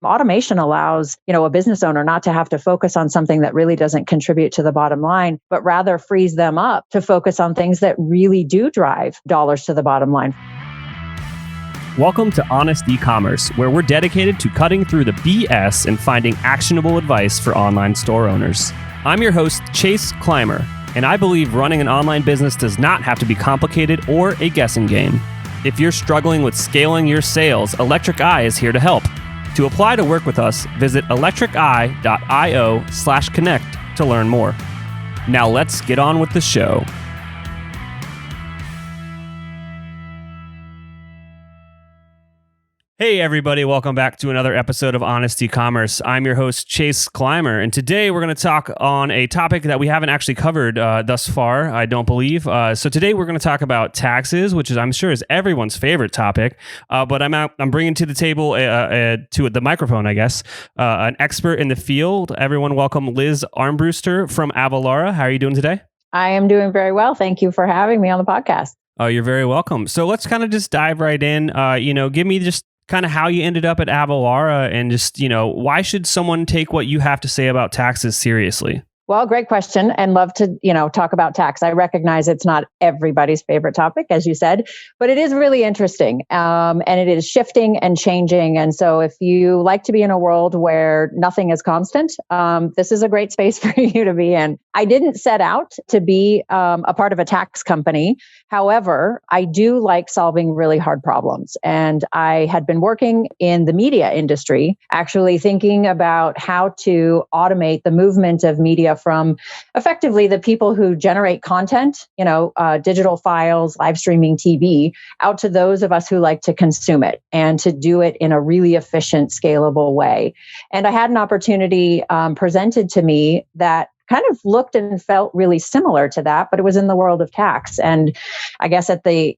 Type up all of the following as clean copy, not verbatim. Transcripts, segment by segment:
Automation allows, a business owner not to have to focus on something that really doesn't contribute to the bottom line, but rather frees them up to focus on things that really do drive dollars to the bottom line. Welcome to Honest E-commerce, where we're dedicated to cutting through the BS and finding actionable advice for online store owners. I'm your host, Chase Clymer, and I believe running an online business does not have to be complicated or a guessing game. If you're struggling with scaling your sales, Electric Eye is here to help. To apply to work with us, visit electriceye.io/connect to learn more. Now let's get on with the show. Hey everybody, welcome back to another episode of Honest E-commerce. I'm your host, Chase Clymer, and today we're going to talk on a topic that we haven't actually covered thus far, I don't believe. So today we're going to talk about taxes, which I'm sure is everyone's favorite topic, but I'm bringing to the table, to the microphone, I guess, an expert in the field. Everyone welcome Liz Armbruster from Avalara. How are you doing today? I am doing very well. Thank you for having me on the podcast. Oh, you're very welcome. So let's kind of just dive right in. Give me just kind of how you ended up at Avalara and just, why should someone take what you have to say about taxes seriously? Well, great question, and love to, talk about tax. I recognize it's not everybody's favorite topic, as you said, but it is really interesting, and it is shifting and changing. And so if you like to be in a world where nothing is constant, this is a great space for you to be in. I didn't set out to be a part of a tax company. However, I do like solving really hard problems. And I had been working in the media industry, actually thinking about how to automate the movement of media from effectively the people who generate content, digital files, live streaming TV, out to those of us who like to consume it and to do it in a really efficient, scalable way. And I had an opportunity presented to me that kind of looked and felt really similar to that, but it was in the world of tax. And I guess at the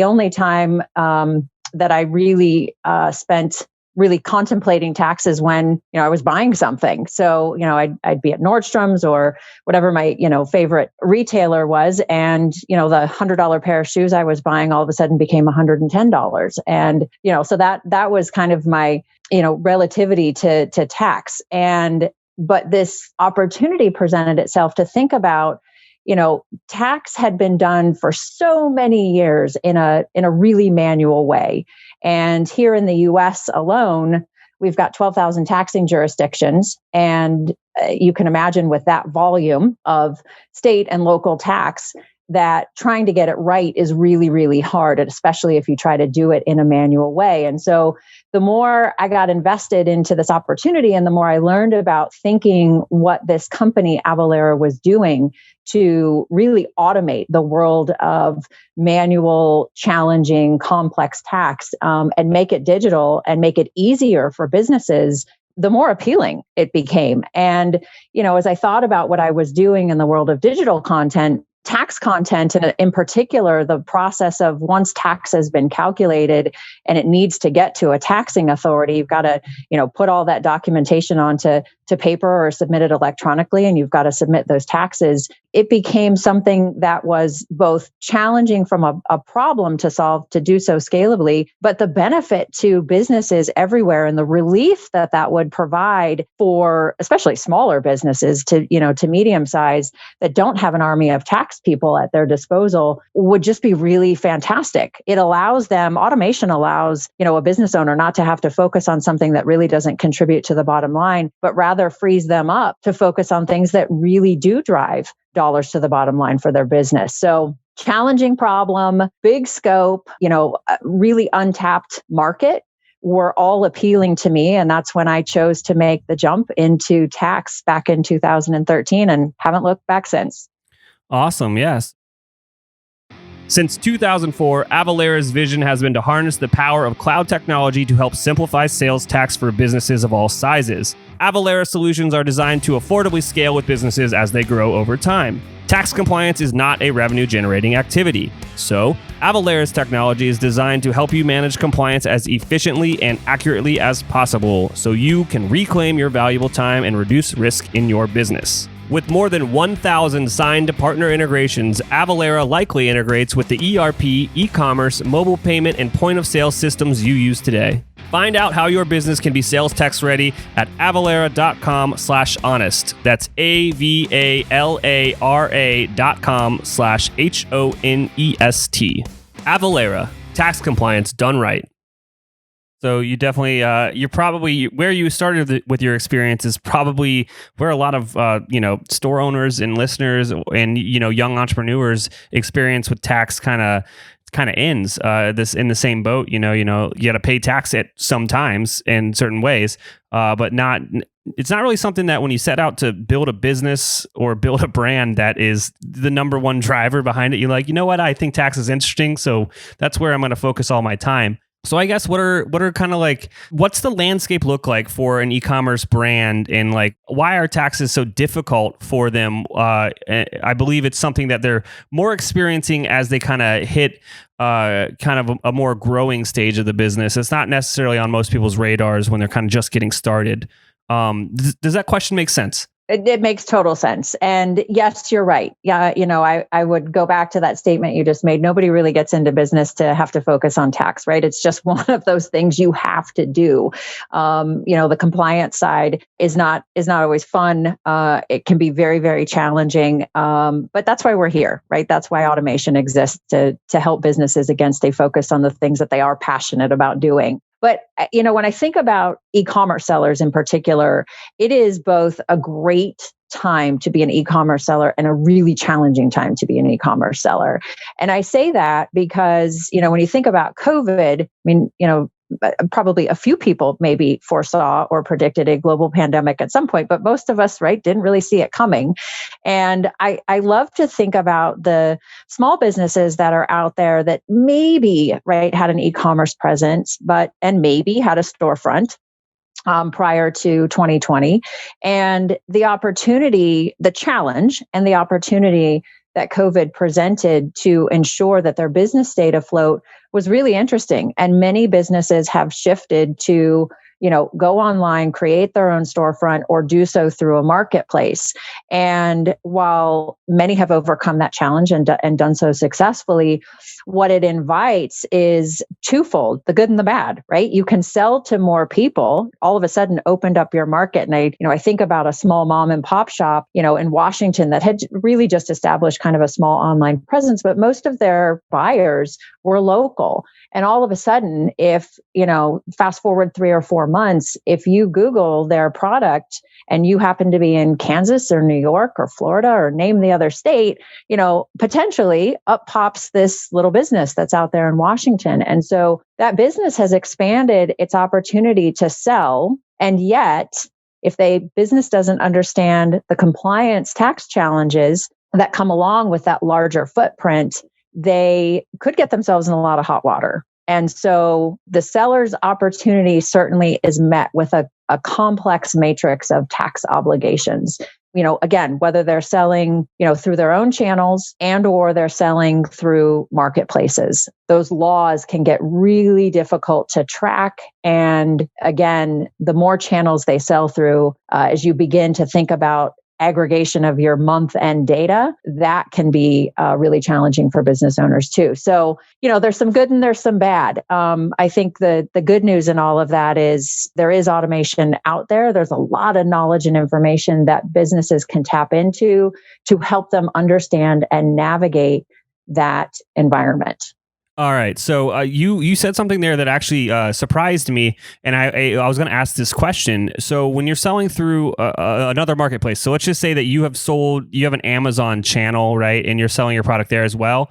only time that I really spent really contemplating taxes when, I was buying something. So, I'd be at Nordstrom's or whatever my, favorite retailer was. And, the $100 pair of shoes I was buying all of a sudden became $110. And, so that was kind of my, relativity to tax. But this opportunity presented itself to think about, tax had been done for so many years in a really manual way. And here in the US alone, we've got 12,000 taxing jurisdictions. And you can imagine with that volume of state and local tax that trying to get it right is really, really hard, especially if you try to do it in a manual way. And so the more I got invested into this opportunity and the more I learned about thinking what this company Avalara was doing to really automate the world of manual, challenging, complex tax and make it digital and make it easier for businesses, the more appealing it became. And, as I thought about what I was doing in the world of digital content, tax content, and in particular, the process of once tax has been calculated and it needs to get to a taxing authority, you've got to, put all that documentation onto paper or submit it electronically, and you've got to submit those taxes. It became something that was both challenging from a problem to solve to do so scalably, but the benefit to businesses everywhere and the relief that would provide for especially smaller businesses to medium size that don't have an army of tax people at their disposal would just be really fantastic. Automation allows, a business owner not to have to focus on something that really doesn't contribute to the bottom line, but rather frees them up to focus on things that really do drive dollars to the bottom line for their business. So challenging problem, big scope, really untapped market were all appealing to me. And that's when I chose to make the jump into tax back in 2013 and haven't looked back since. Awesome. Yes. Since 2004, Avalara's vision has been to harness the power of cloud technology to help simplify sales tax for businesses of all sizes. Avalara solutions are designed to affordably scale with businesses as they grow over time. Tax compliance is not a revenue-generating activity. So, Avalara's technology is designed to help you manage compliance as efficiently and accurately as possible so you can reclaim your valuable time and reduce risk in your business. With more than 1,000 signed partner integrations, Avalara likely integrates with the ERP, e-commerce, mobile payment, and point-of-sale systems you use today. Find out how your business can be sales tax ready at avalara.com/honest. That's avalara.com/HONEST. Avalara, tax compliance done right. So you definitely, you're probably where you started with your experience is probably where a lot of store owners and listeners and young entrepreneurs experience with tax kind of ends. This in the same boat. You got to pay tax at sometimes in certain ways, but not. It's not really something that when you set out to build a business or build a brand that is the number one driver behind it. You're like, you know what? I think tax is interesting, so that's where I'm going to focus all my time. So I guess what are kind of like, what's the landscape look like for an e-commerce brand, and like why are taxes so difficult for them? I believe it's something that they're more experiencing as they kind of hit kind of a more growing stage of the business. It's not necessarily on most people's radars when they're kind of just getting started. Does that question make sense? It makes total sense. And yes, you're right. Yeah, I would go back to that statement you just made. Nobody really gets into business to have to focus on tax, right? It's just one of those things you have to do. The compliance side is not always fun. It can be very, very challenging. But that's why we're here, right? That's why automation exists to help businesses, again, stay focused on the things that they are passionate about doing. But, when I think about e-commerce sellers in particular, it is both a great time to be an e-commerce seller and a really challenging time to be an e-commerce seller. And I say that because, when you think about COVID, I mean, probably a few people maybe foresaw or predicted a global pandemic at some point, but most of us, right, didn't really see it coming. And I love to think about the small businesses that are out there that maybe, right, had an e-commerce presence, and maybe had a storefront prior to 2020. And the opportunity, the challenge and the opportunity that COVID presented to ensure that their business stayed afloat was really interesting. And many businesses have shifted to, go online, create their own storefront, or do so through a marketplace. And while many have overcome that challenge and done so successfully, what it invites is twofold, the good and the bad, right? You can sell to more people, all of a sudden opened up your market. And I think about a small mom and pop shop, in Washington that had really just established kind of a small online presence, but most of their buyers were local. And all of a sudden, if, fast forward 3 or 4 months, if you Google their product and you happen to be in Kansas or New York or Florida or name the other state, potentially up pops this little business that's out there in Washington. And so that business has expanded its opportunity to sell. And yet, if business doesn't understand the compliance tax challenges that come along with that larger footprint, they could get themselves in a lot of hot water. And so the seller's opportunity certainly is met with a complex matrix of tax obligations. Again, whether they're selling, through their own channels or they're selling through marketplaces, those laws can get really difficult to track. And again, the more channels they sell through, as you begin to think about aggregation of your month-end data, that can be really challenging for business owners too. So, there's some good and there's some bad. I think the good news in all of that is there is automation out there. There's a lot of knowledge and information that businesses can tap into to help them understand and navigate that environment. All right. So you said something there that actually surprised me, and I was going to ask this question. So when you're selling through another marketplace, so let's just say that you have an Amazon channel, right, and you're selling your product there as well.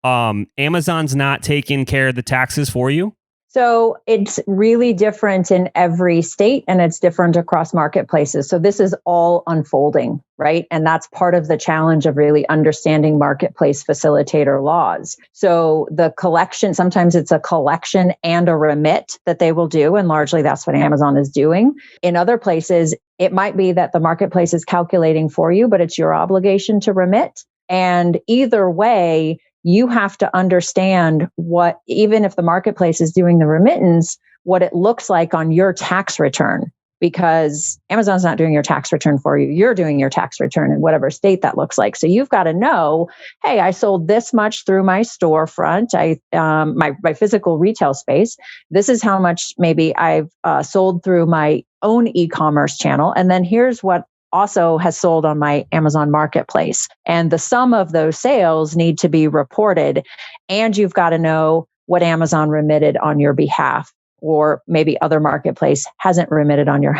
Amazon's not taking care of the taxes for you? So it's really different in every state, and it's different across marketplaces. So this is all unfolding, right? And that's part of the challenge of really understanding marketplace facilitator laws. So the collection, sometimes it's a collection and a remit that they will do. And largely that's what Amazon is doing. In other places, it might be that the marketplace is calculating for you, but it's your obligation to remit. And either way, you have to understand what, even if the marketplace is doing the remittance, what it looks like on your tax return. because Amazon's not doing your tax return for you. You're doing your tax return in whatever state that looks like. So you've got to know, hey, I sold this much through my storefront, my physical retail space. This is how much maybe I've sold through my own e-commerce channel. And then here's what also has sold on my Amazon marketplace. And the sum of those sales need to be reported. And you've got to know what Amazon remitted on your behalf, or maybe other marketplace hasn't remitted on your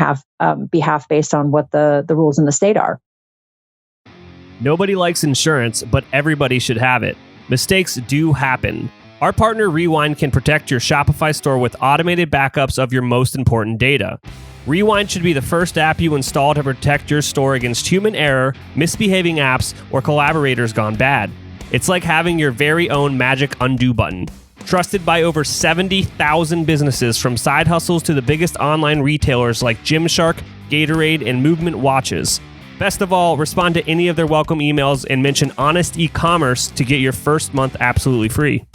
behalf based on what the rules in the state are. Nobody likes insurance, but everybody should have it. Mistakes do happen. Our partner Rewind can protect your Shopify store with automated backups of your most important data. Rewind should be the first app you install to protect your store against human error, misbehaving apps, or collaborators gone bad. It's like having your very own magic undo button. Trusted by over 70,000 businesses, from side hustles to the biggest online retailers like Gymshark, Gatorade, and Movement Watches. Best of all, respond to any of their welcome emails and mention Honest E-commerce to get your first month absolutely free.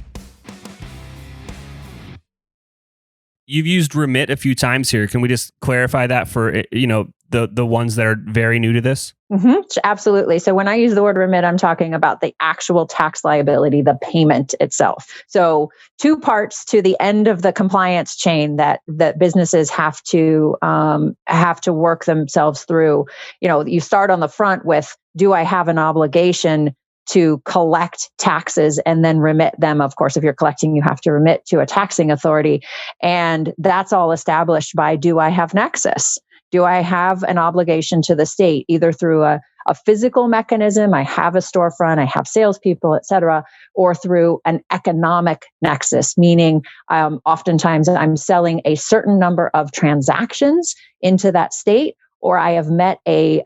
You've used remit a few times here. Can we just clarify that for, the ones that are very new to this? Mm-hmm. Absolutely. So when I use the word remit, I'm talking about the actual tax liability, the payment itself. So two parts to the end of the compliance chain that businesses have to work themselves through. You start on the front with, do I have an obligation to collect taxes and then remit them? Of course, if you're collecting, you have to remit to a taxing authority. And that's all established by, do I have nexus? Do I have an obligation to the state, either through a physical mechanism, I have a storefront, I have salespeople, et cetera, or through an economic nexus, meaning oftentimes I'm selling a certain number of transactions into that state, or I have met a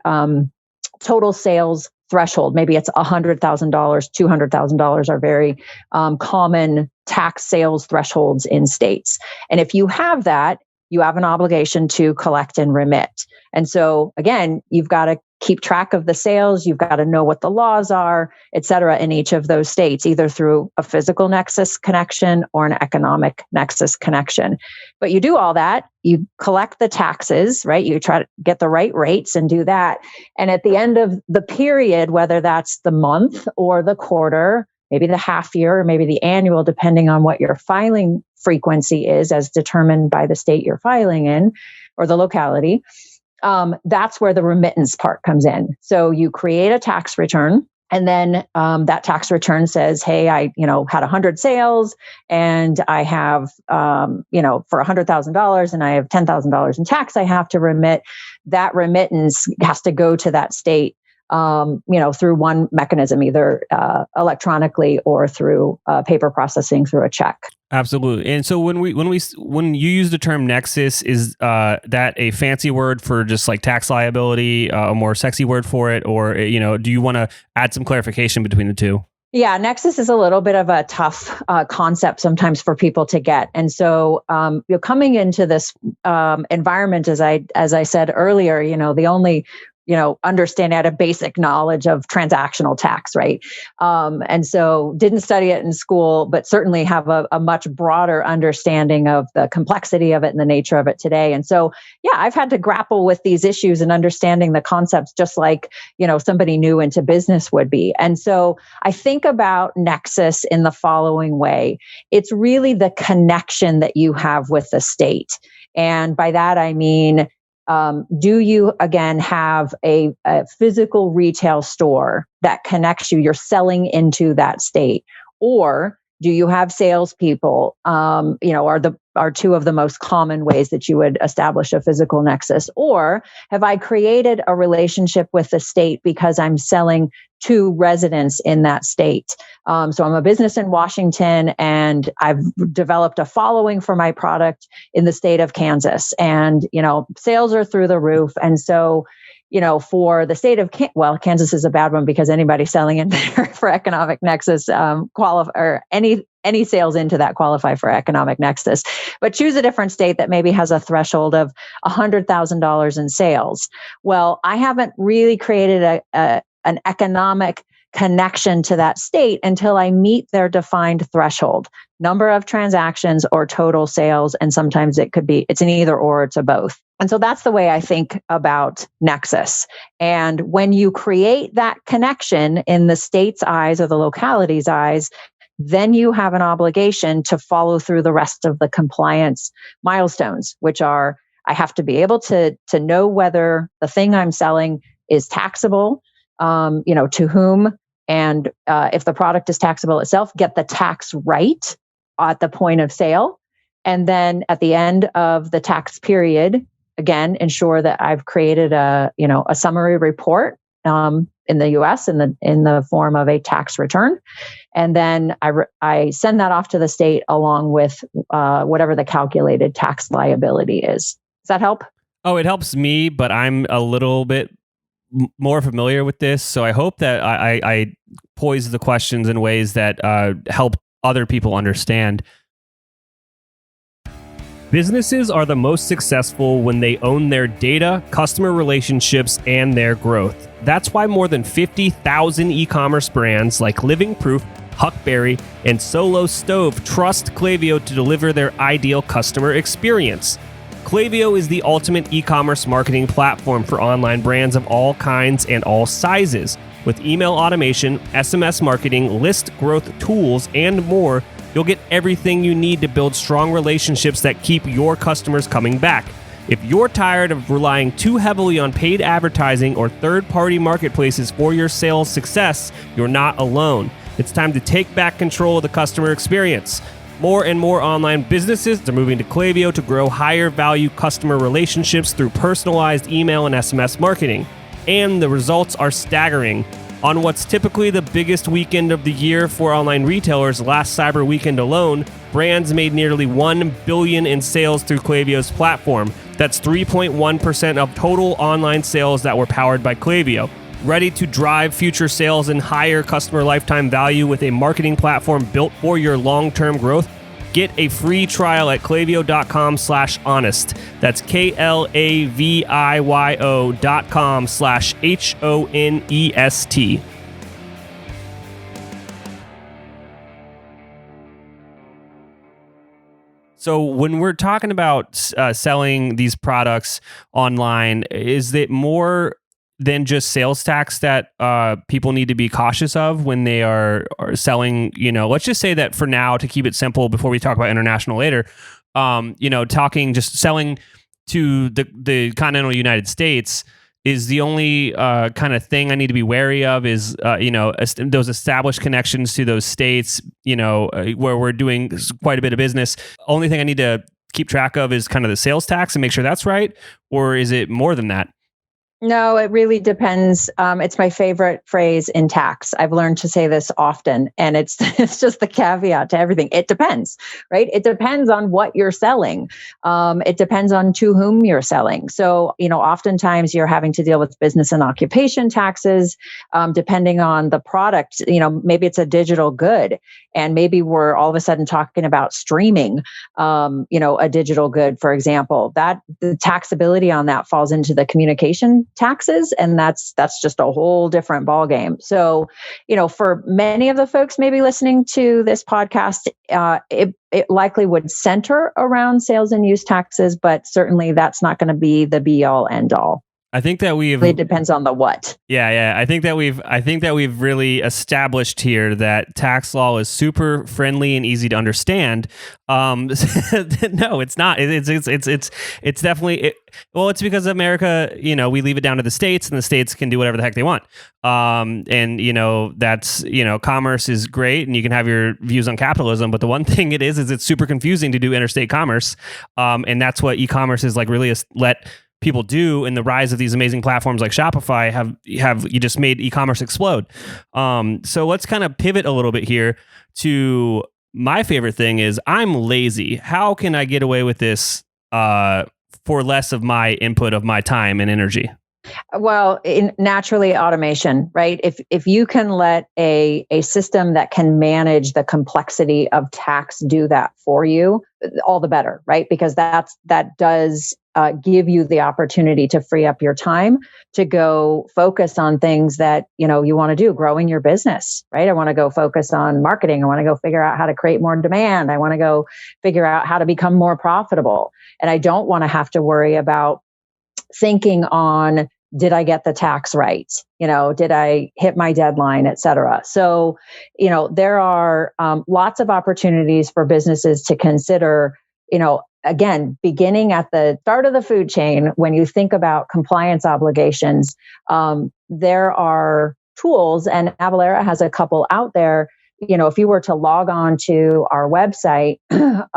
total sales threshold. Maybe it's $100,000, $200,000 are very common tax sales thresholds in states. And if you have that, you have an obligation to collect and remit. And so again, you've got to keep track of the sales. You've got to know what the laws are, et cetera, in each of those states, either through a physical nexus connection or an economic nexus connection. But you do all that, you collect the taxes, right? You try to get the right rates and do that. And at the end of the period, whether that's the month or the quarter, maybe the half year or maybe the annual, depending on what your filing frequency is as determined by the state you're filing in or the locality, that's where the remittance part comes in. So you create a tax return, and then that tax return says, hey, I had 100 sales and I have, for $100,000 and I have $10,000 in tax I have to remit. That remittance has to go to that state through one mechanism, either electronically or through paper processing through a check. Absolutely. And so when you use the term nexus, is that a fancy word for just like tax liability, a more sexy word for it, or do you want to add some clarification between the two? Yeah, nexus is a little bit of a tough concept sometimes for people to get. And so coming into this environment, as I said earlier, the only understand at a basic knowledge of transactional tax, right? And so didn't study it in school, but certainly have a much broader understanding of the complexity of it and the nature of it today. And so, yeah, I've had to grapple with these issues and understanding the concepts just like, somebody new into business would be. And so I think about nexus in the following way. It's really the connection that you have with the state. And by that, I mean, do you, again, have a physical retail store that connects you? You're selling into that state. Or do you have salespeople, are two of the most common ways that you would establish a physical nexus? Or have I created a relationship with the state because I'm selling to residents in that state? So I'm a business in Washington and I've developed a following for my product in the state of Kansas, and, sales are through the roof. And so, for the state of Kansas is a bad one because anybody selling in there for economic nexus or any sales into that qualify for economic nexus. But choose a different state that maybe has a threshold of $100,000 in sales. Well, I haven't really created an economic connection to that state until I meet their defined threshold, number of transactions or total sales. And sometimes it's an either or, it's a both. And so that's the way I think about Nexus. And when you create that connection in the state's eyes or the locality's eyes, then you have an obligation to follow through the rest of the compliance milestones, which are, I have to be able to know whether the thing I'm selling is taxable, to whom, and if the product is taxable itself, get the tax right at the point of sale. And then at the end of the tax period, again, ensure that I've created a summary report in the U.S. in the form of a tax return, and then I send that off to the state along with whatever the calculated tax liability is. Does that help? Oh, it helps me, but I'm a little bit more familiar with this, so I hope that I pose the questions in ways that help other people understand. Businesses are the most successful when they own their data, customer relationships, and their growth. That's why more than 50,000 e-commerce brands like Living Proof, Huckberry, and Solo Stove trust Klaviyo to deliver their ideal customer experience. Klaviyo is the ultimate e-commerce marketing platform for online brands of all kinds and all sizes. With email automation, SMS marketing, list growth tools, and more, you'll get everything you need to build strong relationships that keep your customers coming back. If you're tired of relying too heavily on paid advertising or third-party marketplaces for your sales success, you're not alone. It's time to take back control of the customer experience. More and more online businesses are moving to Klaviyo to grow higher value customer relationships through personalized email and SMS marketing. And the results are staggering. On what's typically the biggest weekend of the year for online retailers, last Cyber Weekend alone, brands made nearly $1 billion in sales through Klaviyo's platform. That's 3.1% of total online sales that were powered by Klaviyo. Ready to drive future sales and higher customer lifetime value with a marketing platform built for your long-term growth? Get a free trial at klaviyo.com/honest. That's KLAVIYO.com/HONEST. So when we're talking about selling these products online, is it more than just sales tax that people need to be cautious of when they are selling? Let's just say that for now, to keep it simple, before we talk about international later, selling to the continental United States is the only kind of thing I need to be wary of is, those established connections to those states, where we're doing quite a bit of business. Only thing I need to keep track of is kind of the sales tax and make sure that's right. Or is it more than that? No, it really depends. It's my favorite phrase in tax. I've learned to say this often, and it's just the caveat to everything. It depends, right? It depends on what you're selling. It depends on to whom you're selling. So, oftentimes you're having to deal with business and occupation taxes, depending on the product. Maybe it's a digital good, and maybe we're all of a sudden talking about streaming, a digital good, for example. That the taxability on that falls into the communication taxes, and that's just a whole different ballgame. So, for many of the folks maybe listening to this podcast, it likely would center around sales and use taxes, but certainly that's not going to be the be all end all. I think that it depends on the what. Yeah. I think that we've really established here that tax law is super friendly and easy to understand. No, it's not. It's definitely. It's because America, we leave it down to the states, and the states can do whatever the heck they want. That's commerce is great, and you can have your views on capitalism. But the one thing it is it's super confusing to do interstate commerce, and that's what e-commerce is like. Really, let people do, and the rise of these amazing platforms like Shopify have you just made e-commerce explode. So let's kind of pivot a little bit here to my favorite thing is I'm lazy. How can I get away with this for less of my input of my time and energy? Well, naturally automation, right? If you can let a system that can manage the complexity of tax do that for you, all the better, right? Because that does give you the opportunity to free up your time to go focus on things that you want to do, growing your business, right? I want to go focus on marketing. I want to go figure out how to create more demand. I want to go figure out how to become more profitable, and I don't want to have to worry about thinking on, did I get the tax right? Did I hit my deadline, et cetera? So, there are lots of opportunities for businesses to consider, again, beginning at the start of the food chain. When you think about compliance obligations, there are tools, and Avalara has a couple out there. If you were to log on to our website at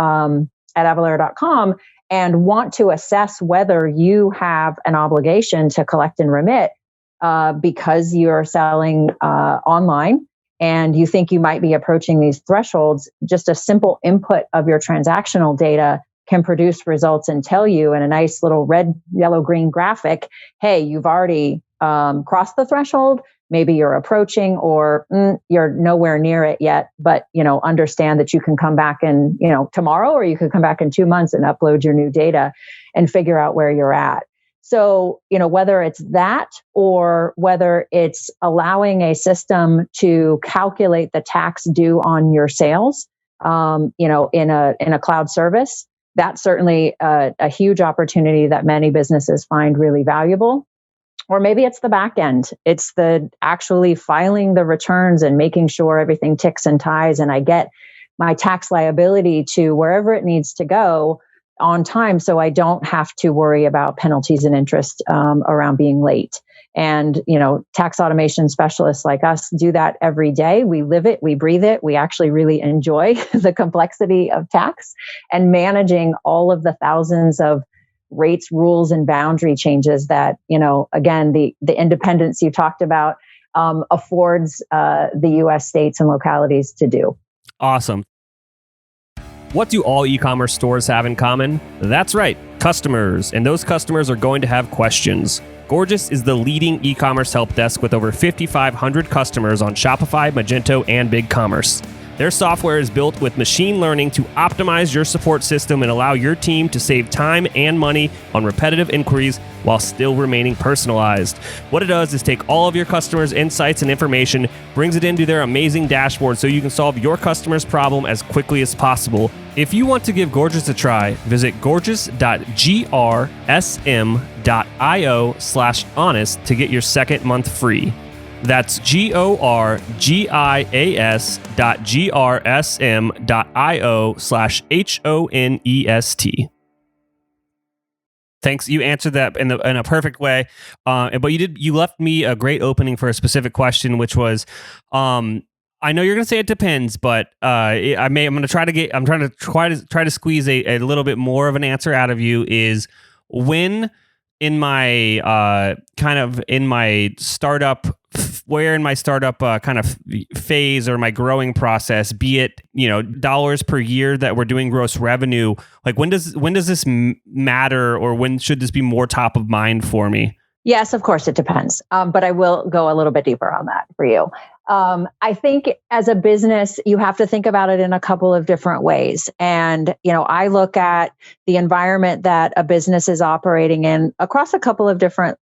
avalara.com, and want to assess whether you have an obligation to collect and remit because you're selling online and you think you might be approaching these thresholds, just a simple input of your transactional data can produce results and tell you in a nice little red, yellow, green graphic, hey, you've already crossed the threshold. Maybe you're approaching, or you're nowhere near it yet, but understand that you can come back in tomorrow, or you could come back in 2 months and upload your new data and figure out where you're at. So whether it's that, or whether it's allowing a system to calculate the tax due on your sales, in a cloud service, that's certainly a huge opportunity that many businesses find really valuable. Or maybe it's the back end. It's the actually filing the returns and making sure everything ticks and ties, and I get my tax liability to wherever it needs to go on time, so I don't have to worry about penalties and interest around being late. And tax automation specialists like us do that every day. We live it, we breathe it. We actually really enjoy the complexity of tax and managing all of the thousands of rates, rules, and boundary changes that, again, the independence you talked about affords the U.S. states and localities to do. Awesome. What do all e-commerce stores have in common? That's right, customers. And those customers are going to have questions. Gorgias is the leading e-commerce help desk with over 5,500 customers on Shopify, Magento, and BigCommerce. Their software is built with machine learning to optimize your support system and allow your team to save time and money on repetitive inquiries while still remaining personalized. What it does is take all of your customers' insights and information, brings it into their amazing dashboard so you can solve your customer's problem as quickly as possible. If you want to give Gorgias a try, visit gorgias.grsm.io/honest to get your second month free. That's gorgias.grsm.io/honest. Thanks. You answered that in a perfect way. But you left me a great opening for a specific question, which was, I know you're going to say it depends, but I'm trying to squeeze a little bit more of an answer out of you. Is when in my startup kind of phase or my growing process, be it dollars per year that we're doing gross revenue, like when does this matter, or when should this be more top of mind for me? Yes, of course, it depends. But I will go a little bit deeper on that for you. I think as a business, you have to think about it in a couple of different ways. And, I look at the environment that a business is operating in across a couple of different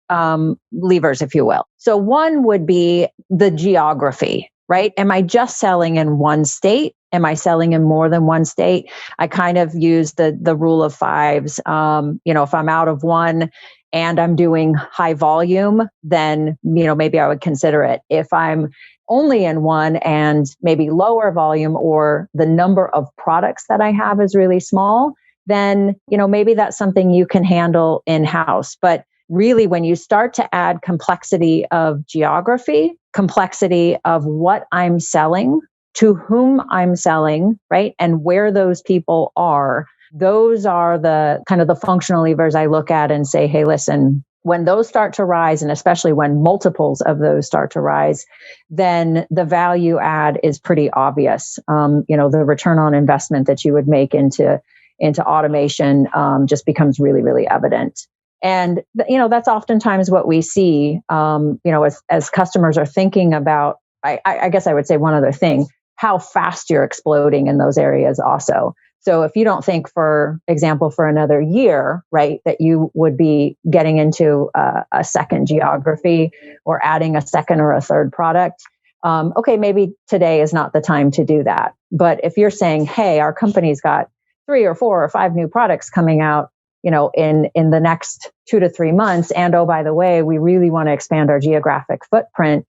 levers, if you will. So one would be the geography, right? Am I just selling in one state? Am I selling in more than one state? I kind of use the rule of fives. If I'm out of one and I'm doing high volume, then, maybe I would consider it. If I'm only in one and maybe lower volume, or the number of products that I have is really small, then, maybe that's something you can handle in-house. But really, when you start to add complexity of geography, complexity of what I'm selling, to whom I'm selling, right, and where those people are, those are the kind of the functional levers I look at and say, hey, listen, when those start to rise, and especially when multiples of those start to rise, then the value add is pretty obvious. The return on investment that you would make into automation just becomes really, really evident. And that's oftentimes what we see. As customers are thinking about, I guess I would say one other thing: how fast you're exploding in those areas, also. So if you don't think, for example, for another year, right, that you would be getting into a second geography or adding a second or a third product, okay, maybe today is not the time to do that. But if you're saying, hey, our company's got 3 or 4 or 5 new products coming out, in the next 2 to 3 months, and oh, by the way, we really want to expand our geographic footprint,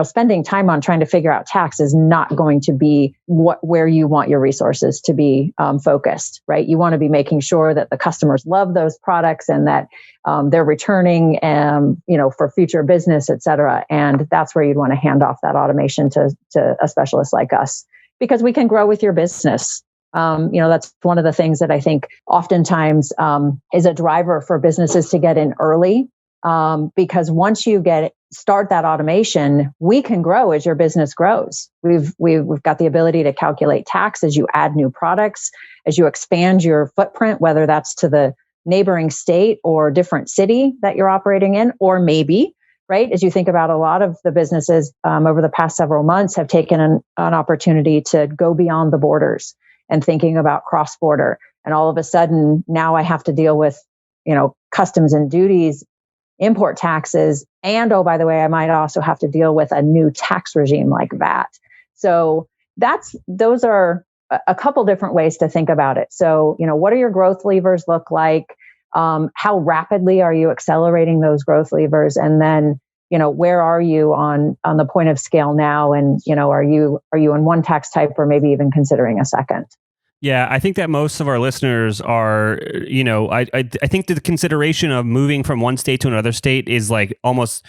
spending time on trying to figure out tax is not going to be where you want your resources to be focused, right? You want to be making sure that the customers love those products and that they're returning, for future business, et cetera. And that's where you'd want to hand off that automation to a specialist like us, because we can grow with your business. That's one of the things that I think oftentimes is a driver for businesses to get in early. Because once you start that automation, we can grow as your business grows. We've got the ability to calculate tax as you add new products, as you expand your footprint, whether that's to the neighboring state or different city that you're operating in, or maybe, right, as you think about a lot of the businesses over the past several months have taken an opportunity to go beyond the borders and thinking about cross-border. And all of a sudden, now I have to deal with, customs and duties, import taxes, and oh, by the way, I might also have to deal with a new tax regime like VAT. So those are a couple different ways to think about it. So, what do your growth levers look like? How rapidly are you accelerating those growth levers? And then, where are you on the point of scale now? And, are you in one tax type or maybe even considering a second? Yeah, I think that most of our listeners are, I think the consideration of moving from one state to another state is like almost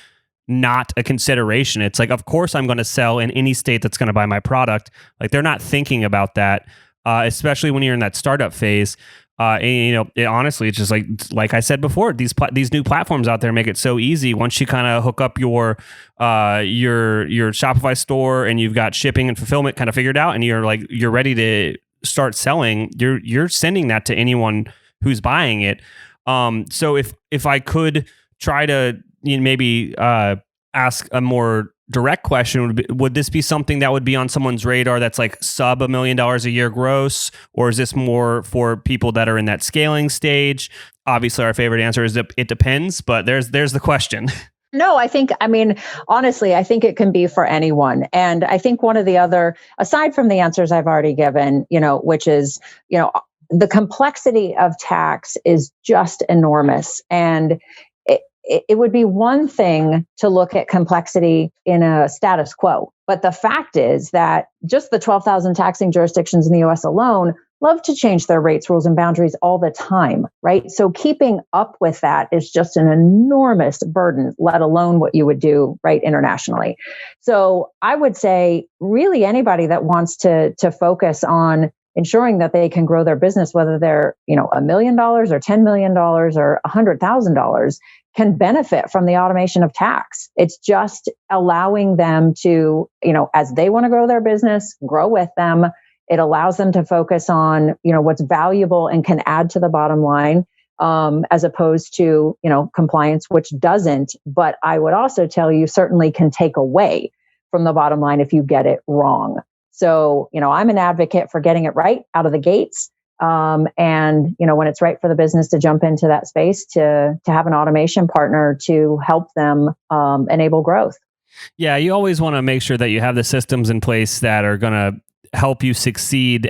not a consideration. It's like, of course, I'm going to sell in any state that's going to buy my product. Like, they're not thinking about that, especially when you're in that startup phase. Honestly, it's just like I said before, these new platforms out there make it so easy. Once you kind of hook up your Shopify store and you've got shipping and fulfillment kind of figured out, and you're ready to start selling, you're sending that to anyone who's buying it. So if I could try to maybe ask a more direct question, would this be something that would be on someone's radar that's like sub $1 million a year gross, or is this more for people that are in that scaling stage? Obviously, our favorite answer is it depends, but there's the question. No, honestly, I think it can be for anyone. And I think one of the other, aside from the answers I've already given, which is, the complexity of tax is just enormous. And it would be one thing to look at complexity in a status quo. But the fact is that just the 12,000 taxing jurisdictions in the US alone love to change their rates, rules, and boundaries all the time, right? So keeping up with that is just an enormous burden, let alone what you would do, right, internationally. So I would say really anybody that wants to focus on ensuring that they can grow their business, whether they're, $1 million or $10 million or $100,000, can benefit from the automation of tax. It's just allowing them to, as they want to grow their business, grow with them. It allows them to focus on, what's valuable and can add to the bottom line, as opposed to, compliance, which doesn't. But I would also tell you certainly can take away from the bottom line if you get it wrong. So, I'm an advocate for getting it right out of the gates. And, when it's right for the business to jump into that space, to have an automation partner to help them enable growth. Yeah, you always want to make sure that you have the systems in place that are going to help you succeed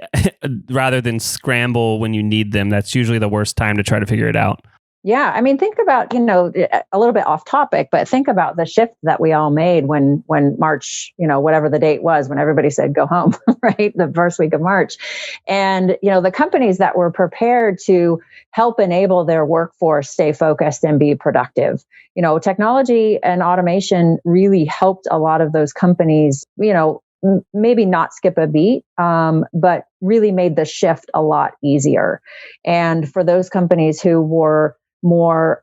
rather than scramble when you need them. That's usually the worst time to try to figure it out. Yeah. Think about, a little bit off topic, but think about the shift that we all made when March, whatever the date was, when everybody said go home, right? The first week of March. And, the companies that were prepared to help enable their workforce stay focused and be productive, technology and automation really helped a lot of those companies, maybe not skip a beat, but really made the shift a lot easier. And for those companies who were more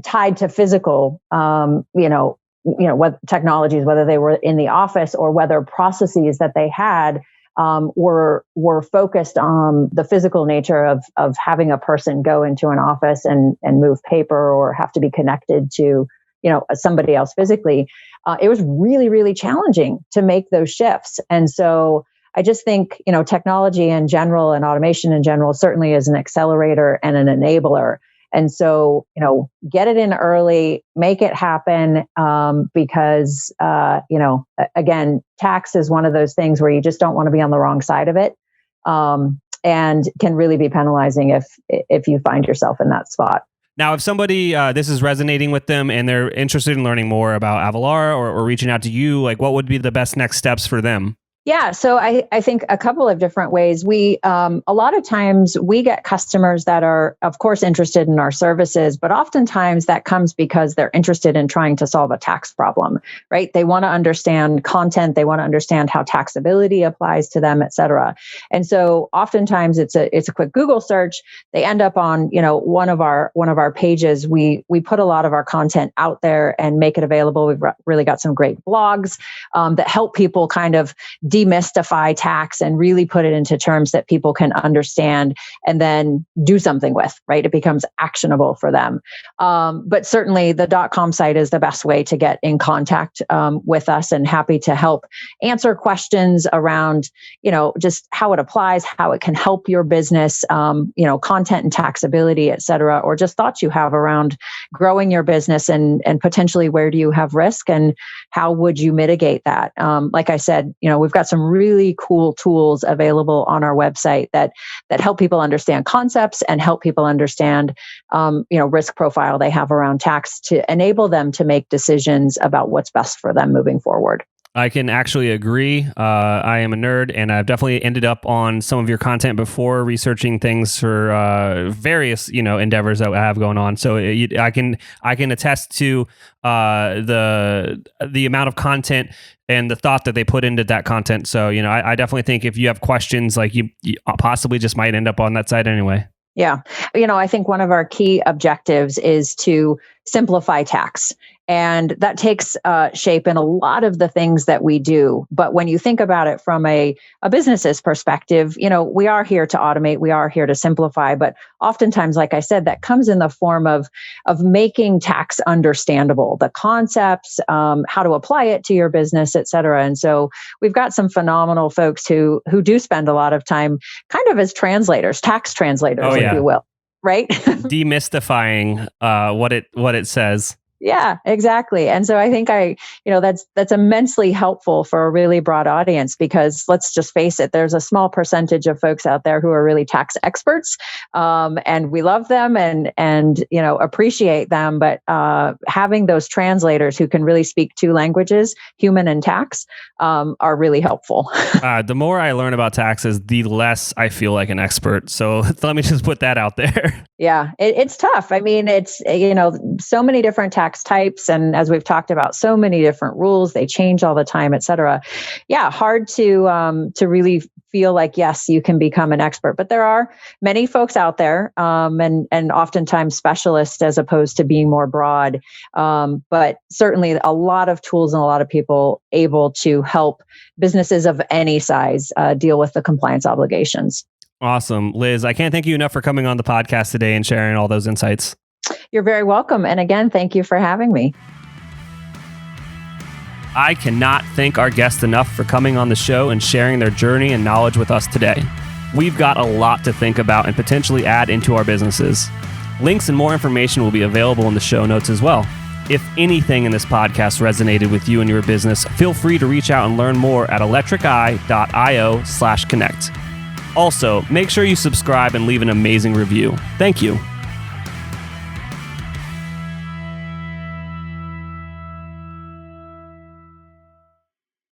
tied to physical, what technologies, whether they were in the office or whether processes that they had were focused on the physical nature of having a person go into an office and move paper or have to be connected to somebody else physically. It was really, really challenging to make those shifts. And so I just think, technology in general and automation in general certainly is an accelerator and an enabler. And so, get it in early, make it happen, because, again, tax is one of those things where you just don't want to be on the wrong side of it, and can really be penalizing if you find yourself in that spot. Now, if somebody, this is resonating with them and they're interested in learning more about Avalara or reaching out to you, like what would be the best next steps for them? Yeah, so I think a couple of different ways. We a lot of times we get customers that are, of course, interested in our services, but oftentimes that comes because they're interested in trying to solve a tax problem, right? They want to understand content, they want to understand how taxability applies to them, et cetera. And so oftentimes it's a quick Google search. They end up on one of our pages. We put a lot of our content out there and make it available. We've really got some great blogs that help people kind of demystify tax and really put it into terms that people can understand and then do something with, right? It becomes actionable for them. But certainly the .com site is the best way to get in contact with us, and happy to help answer questions around, just how it applies, how it can help your business, content and taxability, et cetera, or just thoughts you have around growing your business and potentially where do you have risk and how would you mitigate that? Like I said, we've got some really cool tools available on our website that help people understand concepts and help people understand, risk profile they have around tax to enable them to make decisions about what's best for them moving forward. I can actually agree. I am a nerd, and I've definitely ended up on some of your content before researching things for various, endeavors that I have going on. So I can attest to the amount of content and the thought that they put into that content. So I definitely think if you have questions, like you possibly just might end up on that site anyway. Yeah. I think one of our key objectives is to simplify tax. And that takes shape in a lot of the things that we do. But when you think about it from a business's perspective, we are here to automate, we are here to simplify. But oftentimes, like I said, that comes in the form of making tax understandable, the concepts, how to apply it to your business, et cetera. And so we've got some phenomenal folks who do spend a lot of time kind of as translators, tax translators, if you will, right? Demystifying what it says. Yeah, exactly. And so I think that's immensely helpful for a really broad audience, because let's just face it, there's a small percentage of folks out there who are really tax experts, and we love them and appreciate them. But having those translators who can really speak two languages, human and tax, are really helpful. The more I learn about taxes, the less I feel like an expert. So let me just put that out there. Yeah, it's tough. I mean, it's, so many different tax types. And as we've talked about, so many different rules, they change all the time, et cetera. Yeah, hard to really feel like, yes, you can become an expert. But there are many folks out there, and oftentimes specialists as opposed to being more broad. But certainly a lot of tools and a lot of people able to help businesses of any size deal with the compliance obligations. Awesome. Liz, I can't thank you enough for coming on the podcast today and sharing all those insights. You're very welcome. And again, thank you for having me. I cannot thank our guests enough for coming on the show and sharing their journey and knowledge with us today. We've got a lot to think about and potentially add into our businesses. Links and more information will be available in the show notes as well. If anything in this podcast resonated with you and your business, feel free to reach out and learn more at electriceye.io/connect. Also, make sure you subscribe and leave an amazing review. Thank you.